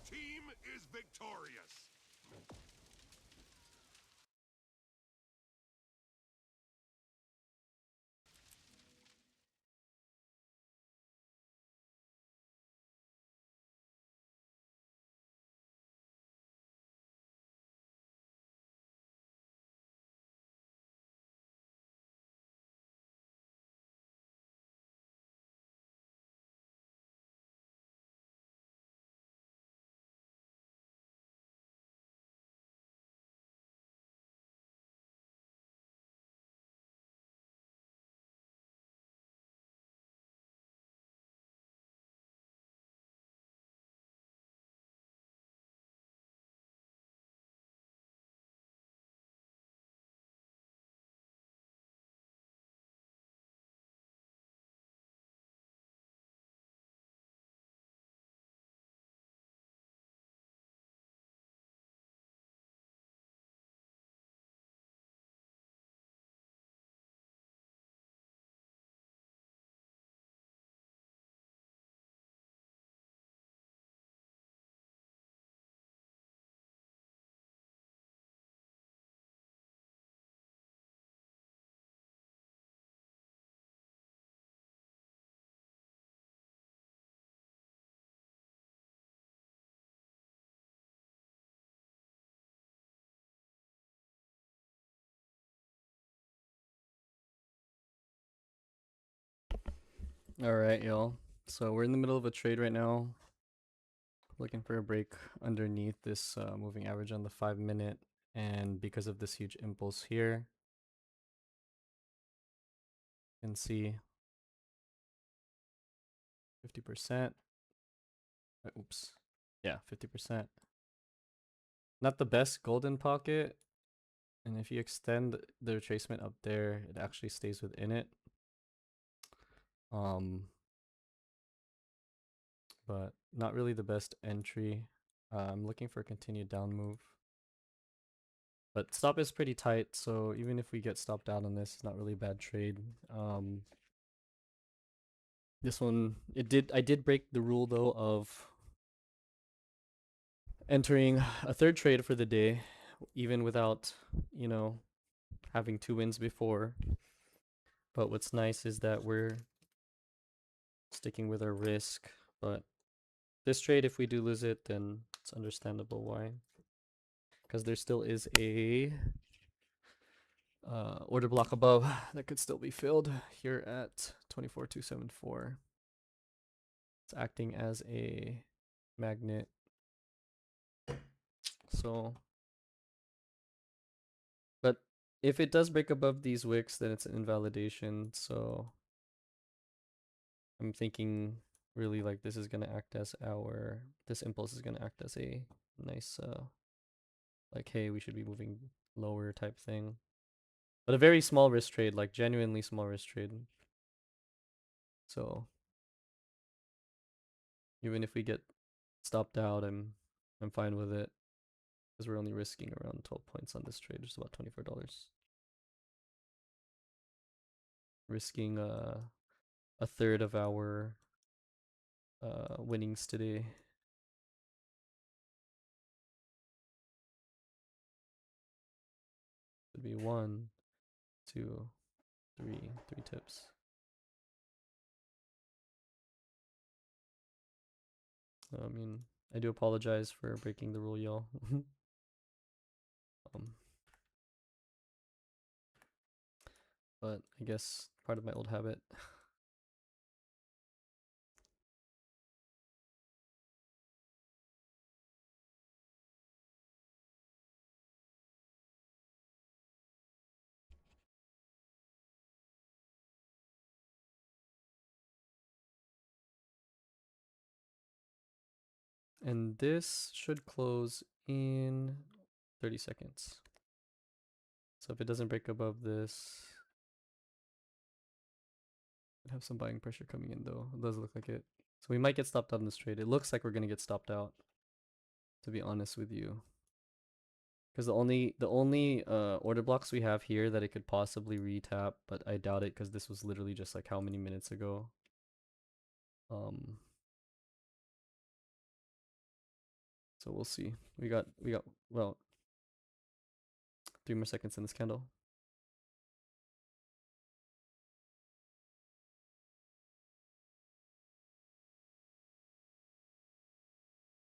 team is victorious. All right, y'all. So we're in the middle of a trade right now. Looking for a break underneath this moving average on the 5 minute. And because of this huge impulse here, you can see 50%. Oops. Yeah, 50%. Not the best golden pocket. And if you extend the retracement up there, it actually stays within it. Um, but not really the best entry. I'm looking for a continued down move. But stop is pretty tight, so even if we get stopped out on this, it's not really a bad trade. This one, I did break the rule though of entering a third trade for the day, even without, you know, having 2 wins before. But what's nice is that we're sticking with our risk. But this trade, if we do lose it, then it's understandable why. Because there still is a order block above that could still be filled here at 24,274. It's acting as a magnet. So, but if it does break above these wicks, then it's an invalidation. So I'm thinking really like this is gonna act as this impulse is gonna act as a nice like, hey, we should be moving lower type thing. But a very small risk trade, like genuinely small risk trade. So even if we get stopped out, I'm fine with it. Because we're only risking around 12 points on this trade, which is about $24. Risking a third of our winnings today. Would be one, two, three tips. I mean, I do apologize for breaking the rule, y'all. um, but I guess part of my old habit. And this should close in 30 seconds. So if it doesn't break above this, I'd have some buying pressure coming in though. It does look like it. So we might get stopped out in this trade. It looks like we're gonna get stopped out, to be honest with you. Because the only order blocks we have here that it could possibly retap, but I doubt it because this was literally just like how many minutes ago. Um So we'll see. We got well 3 more seconds in this candle.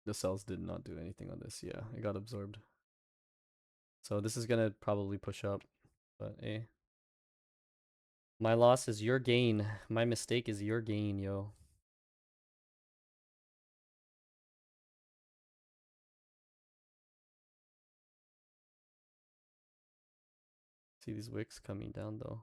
The cells did not do anything on this. Yeah, it got absorbed. So this is gonna probably push up, but my loss is your gain. My mistake is your gain, yo. See these wicks coming down though.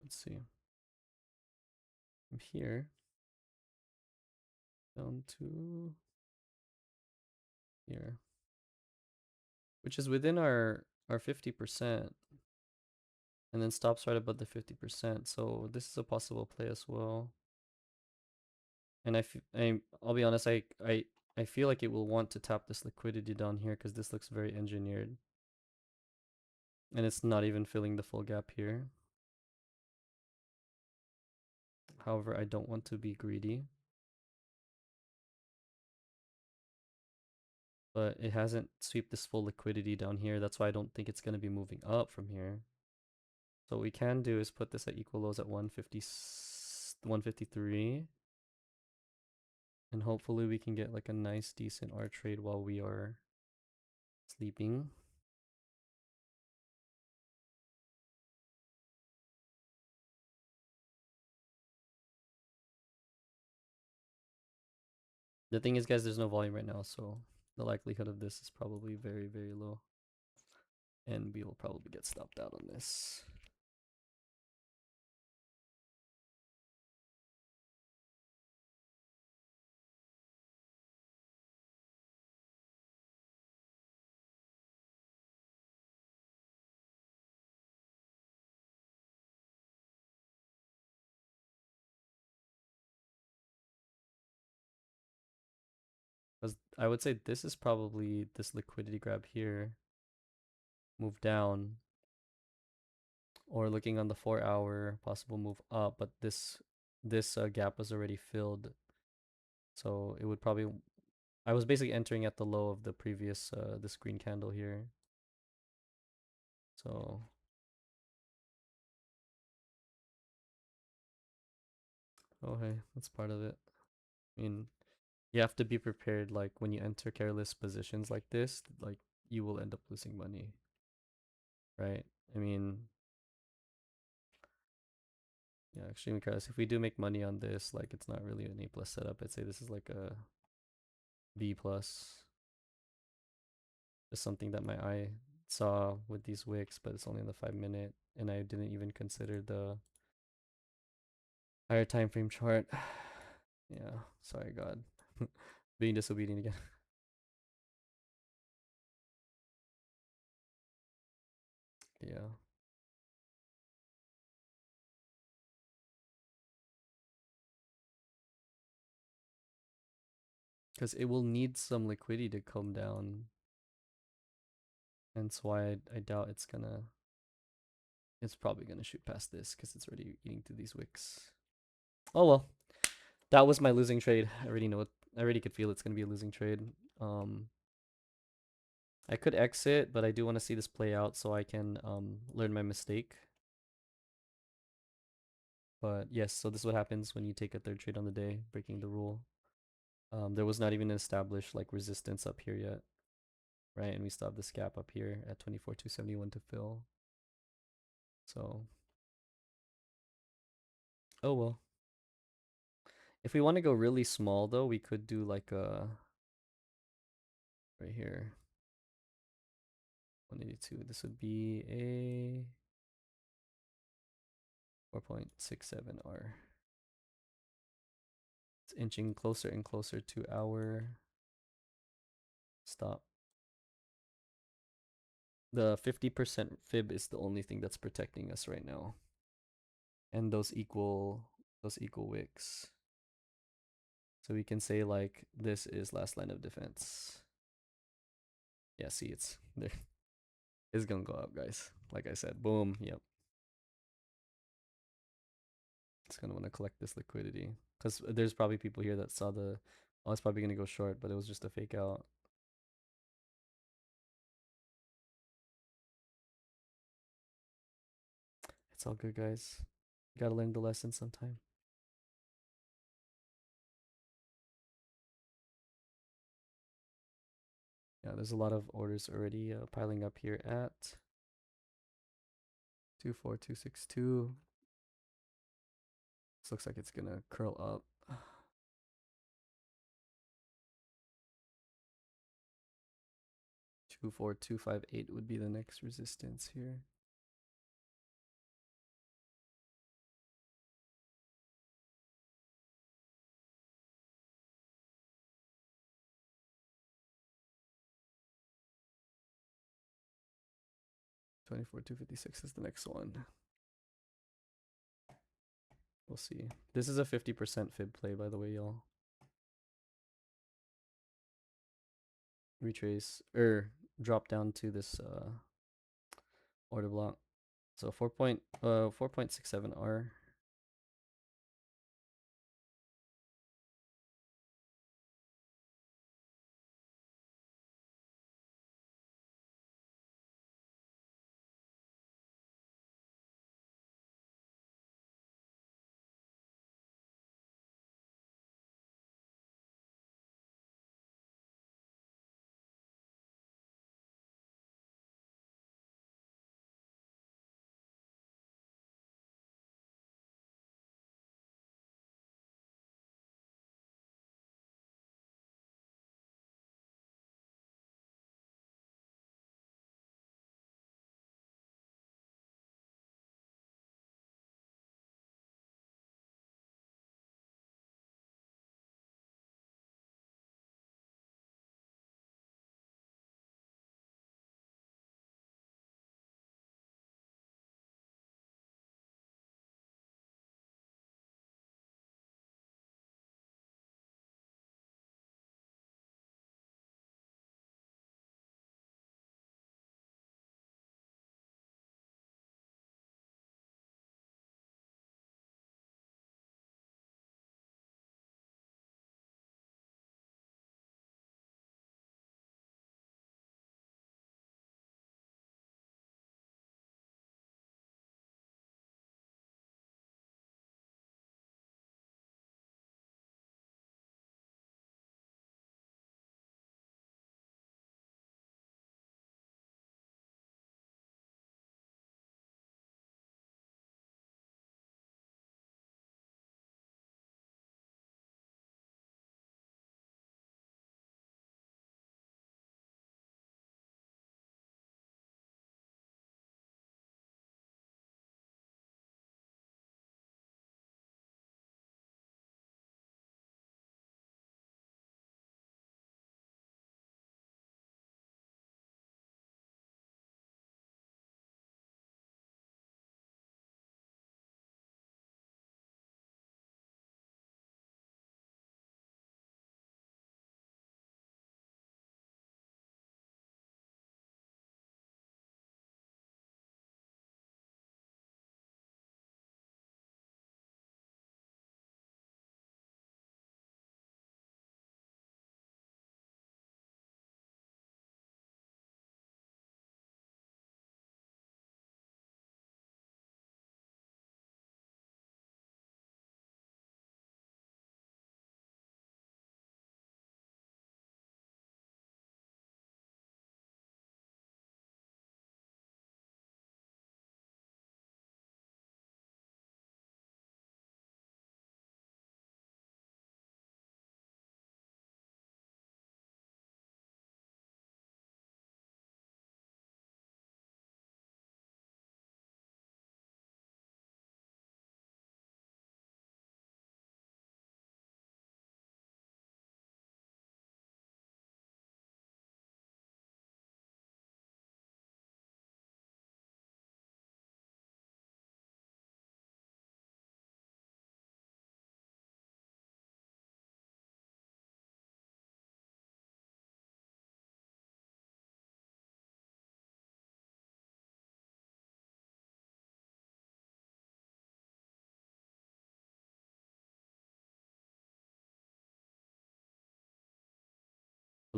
Let's see. From here down to here, which is within our 50%, and then stops right above the 50%. So this is a possible play as well. And I'll be honest, I feel like it will want to tap this liquidity down here because this looks very engineered. And it's not even filling the full gap here. However, I don't want to be greedy. But it hasn't swept this full liquidity down here. That's why I don't think it's going to be moving up from here. So what we can do is put this at equal lows at 150, 153. And hopefully we can get like a nice decent R trade while we are sleeping. The thing is, guys, there's no volume right now, so the likelihood of this is probably very, very low. And we will probably get stopped out on this. Because I would say this is probably this liquidity grab here. Move down. Or looking on the 4 hour, possible move up, but this gap was already filled. So it would probably, I was basically entering at the low of the previous this green candle here. So oh hey, that's part of it. I mean, you have to be prepared, like when you enter careless positions like this, like you will end up losing money. Right? I mean, yeah, extremely careless. If we do make money on this, like it's not really an A plus setup. I'd say this is like a B plus. Just something that my eye saw with these wicks, but it's only in the 5 minute, and I didn't even consider the higher time frame chart. Yeah, sorry God. Being disobedient again. Yeah. Because it will need some liquidity to come down. And that's why I doubt it's gonna. It's probably gonna shoot past this because it's already eating through these wicks. Oh well. That was my losing trade. I already know it. I already could feel it's gonna be a losing trade. Um I could exit, but I do want to see this play out so I can learn my mistake. But yes, so this is what happens when you take a third trade on the day, breaking the rule. There was not even an established like resistance up here yet, right? And we still have this gap up here at 24,271 to fill. So, oh well. If we want to go really small though, we could do like a right here, 182. This would be a 4.67R. It's inching closer and closer to our Stop. The 50% fib is the only thing that's protecting us right now. And those equal wicks. So we can say like this is last line of defense. Yeah, see it's there. It's gonna go up, guys. Like I said, boom, yep. It's gonna want to collect this liquidity. Because there's probably people here that saw the oh, it's probably gonna go short, but it was just a fake out. It's all good, guys. You gotta learn the lesson sometime. Yeah, there's a lot of orders already piling up here at 24262. This looks like it's gonna curl up. 24258 would be the next resistance here. Twenty-four 256 is the next one. We'll see. This is a 50% fib play, by the way, y'all. Retrace or drop down to this order block. So 4.67 R.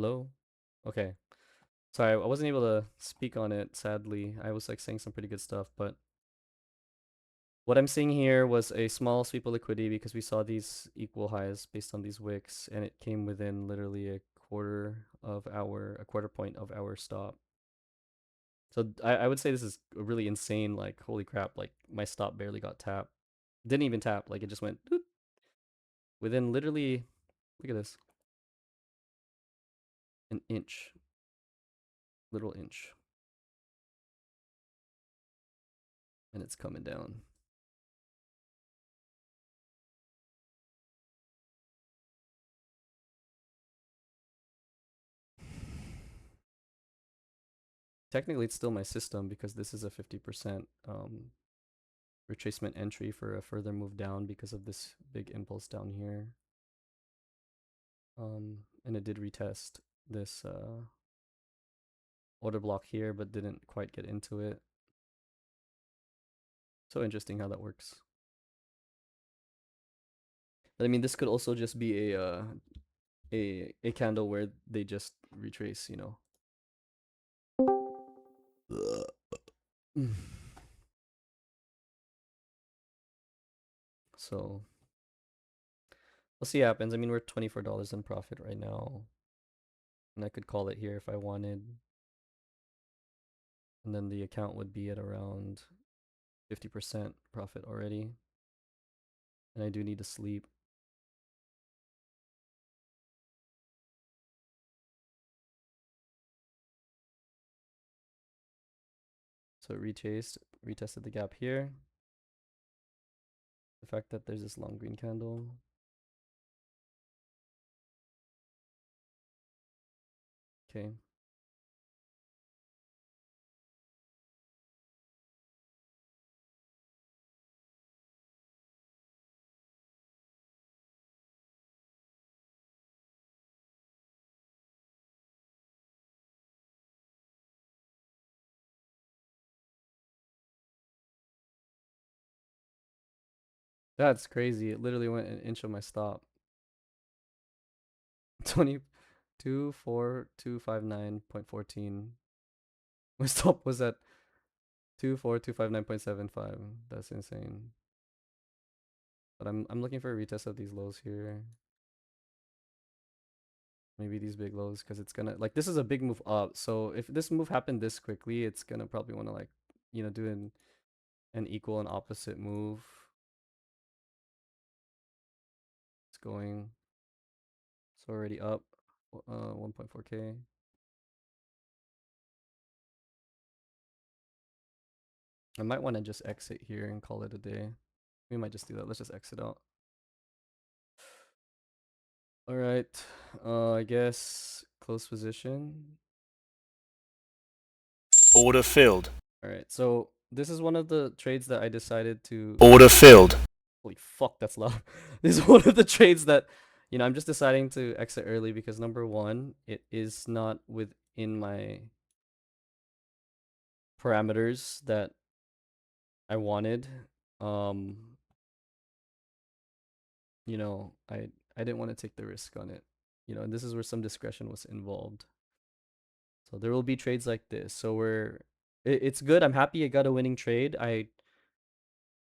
Hello? Okay. Sorry, I wasn't able to speak on it, sadly. I was like saying some pretty good stuff, but what I'm seeing here was a small sweep of liquidity because we saw these equal highs based on these wicks, and it came within literally a quarter point of our stop. So I would say this is a really insane, like, holy crap, like my stop barely got tapped. Didn't even tap, like it just went doot, within literally, look at this, an inch, little inch, and it's coming down. Technically, it's still my system because this is a 50% retracement entry for a further move down because of this big impulse down here. And it did retest this order block here, but didn't quite get into it. So interesting how that works. But I mean, this could also just be a candle where they just retrace, you know. So we'll see what happens. I mean, we're $24 in profit right now, and I could call it here if I wanted. And then the account would be at around 50% profit already. And I do need to sleep. So it retested the gap here. The fact that there's this long green candle. Okay. That's crazy. It literally went an inch of my stop. 224259.14. My stop was at 24259.75. That's insane. But I'm looking for a retest of these lows here. Maybe these big lows because it's gonna like this is a big move up. So if this move happened this quickly, it's gonna probably want to like do an equal and opposite move. It's going. It's already up 1.4k. I might want to just exit here and call it a day. We might just do that. Let's just exit out. All right. I guess close position. Order filled. All right. So this is one of the trades that I decided to. Order filled. Holy fuck, that's loud. This is one of the trades that, I'm just deciding to exit early because number one, it is not within my parameters that I wanted. I didn't want to take the risk on it. And this is where some discretion was involved. So there will be trades like this. So it's good. I'm happy I got a winning trade.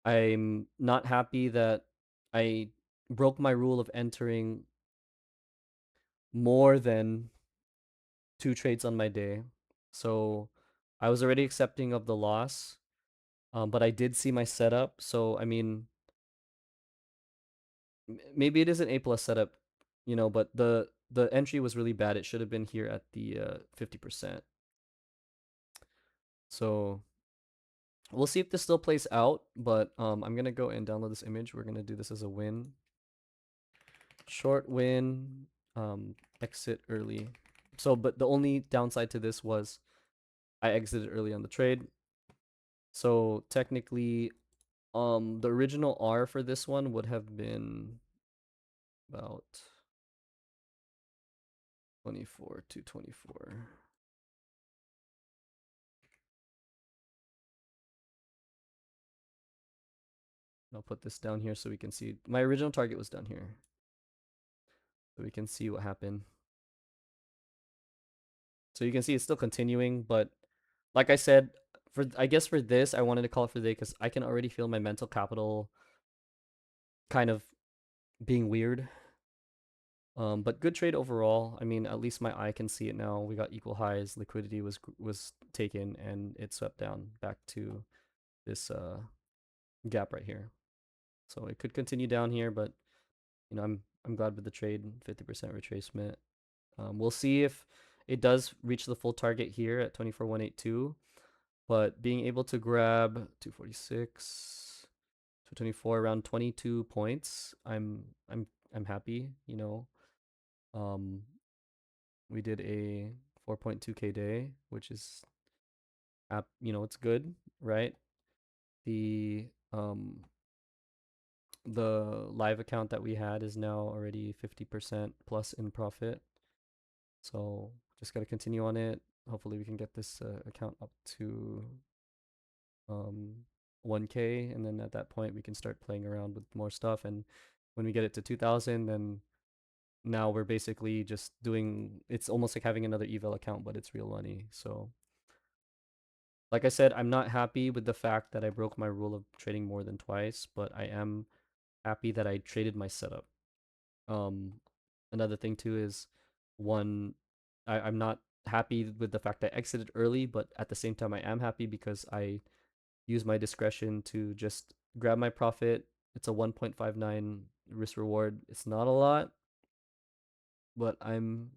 I'm not happy that I broke my rule of entering more than 2 trades on my day. So I was already accepting of the loss. But I did see my setup. So I mean, maybe it is an A+ setup, but the entry was really bad. It should have been here at the 50%. So we'll see if this still plays out, but I'm gonna go and download this image. We're gonna do this as a win. Short win, exit early. So, but the only downside to this was I exited early on the trade. So technically, the original R for this one would have been about 24 to 24. I'll put this down here so we can see. My original target was down here. So we can see what happened. So you can see it's still continuing, but like I said, I guess for this, I wanted to call it for the day because I can already feel my mental capital kind of being weird. But good trade overall. I mean, at least my eye can see it now. We got equal highs. Liquidity was taken, and it swept down back to this gap right here. So it could continue down here, but you know, I'm glad with the trade. 50% retracement. We'll see if it does reach the full target here at 24,182. But being able to grab 246, 224, around 22 points, I'm happy. You know, we did a 4.2k day, which is you know, it's good, right? The the live account that we had is now already 50% plus in profit. So just got to continue on it. Hopefully we can get this account up to 1k, and then at that point we can start playing around with more stuff. And when we get it to 2000, then now we're basically just doing, it's almost like having another eval account, but it's real money. So like I said, I'm not happy with the fact that I broke my rule of trading more than twice, but I am happy that I traded my setup. Another thing too is, one, I'm not happy with the fact that I exited early, but at the same time I am happy because I use my discretion to just grab my profit. It's a 1.59 risk reward. It's not a lot, but I'm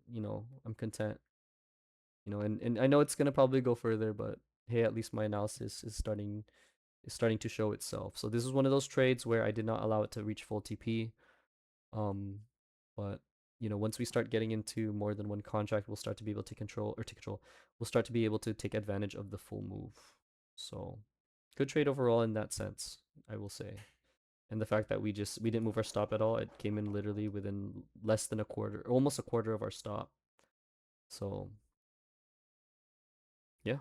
content. And I know it's gonna probably go further, but hey, at least my analysis is starting to show itself. So this is one of those trades where I did not allow it to reach full TP. But once we start getting into more than one contract, we'll start to be able to control. We'll start to be able to take advantage of the full move. So good trade overall in that sense, I will say. And the fact that we didn't move our stop at all, it came in literally within less than a quarter, almost a quarter of our stop. So yeah,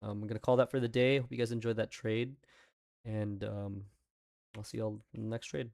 I'm gonna call that for the day. Hope you guys enjoyed that trade, and I'll see y'all in the next trade.